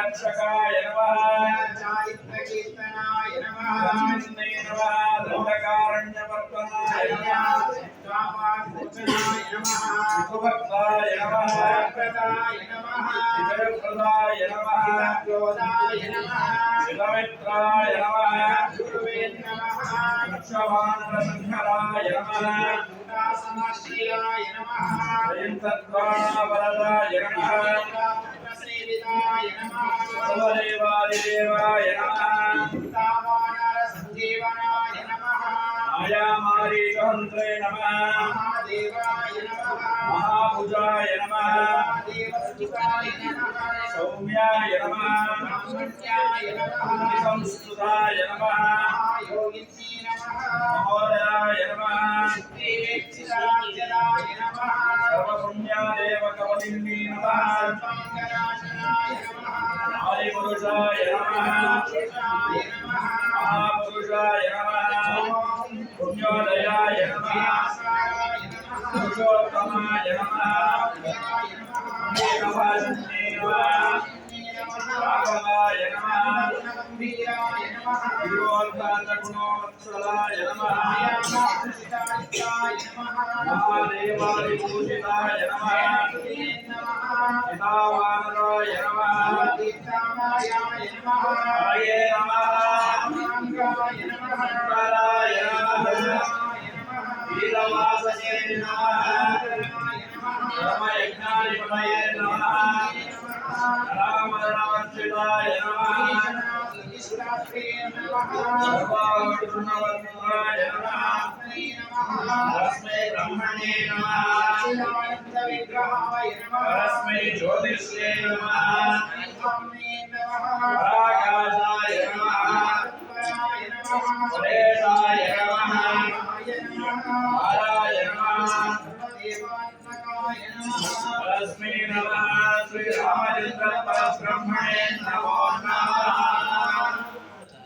रक्षकाय नमः चारित्रकीर्तनाय नमः रामस्मै नमः दण्डकारण्यवर्तनाय नमः भूषणाय नमः सुभक्ताय नमः प्रदाय नमः जयप्रदाय नमः क्रोधाय नमः शिवमित्राय नमः गुरुवे नमः रक्षवानरसंहराय नमः समश्रियाय नमः जयन्तत्वावरदाय नमः सेविताय नमः सर्वदेवादिदेवाय नमः तावानरसञ्जीवनाय नमः मायामारीकहन्त्रे नमः महादेवाय नमः महाभुजाय नमः देवस्तुताय नमः सौम्याय नमः ब्रह्मण्याय नमः संस्तुताय नमः योगिनी नमः महोदयाय नमः सिद्धिवेक्षिताय नमः सर्वपुण्यादेवकवलिनी नमः सर्वाङ्गनाशनाय नमः आदिपुरुषाय नमः महापुरुषाय नमः पुण्योदयाय नमः पुरुषोत्तमाय नमः राघवाय नमः गुणोत्तरगुणोत्सलाय नमः महादेवादिभूषिताय नमः पितावानराय नमः हरये नमः शङ्कराय नमः वीरवासये नमः धर्मयज्ञाधिपतये नमः रामवर्णवर्षिताय नमः सर्वावर्णवर्णाय नमः तस्मै ब्रह्मणे नमः तस्मै ज्योतिष्ये नमः पराकाशाय नमः परेशाय नमः हाराय नमः तस्मै नमः श्रीरामचन्द्र परब्रह्मणे नमः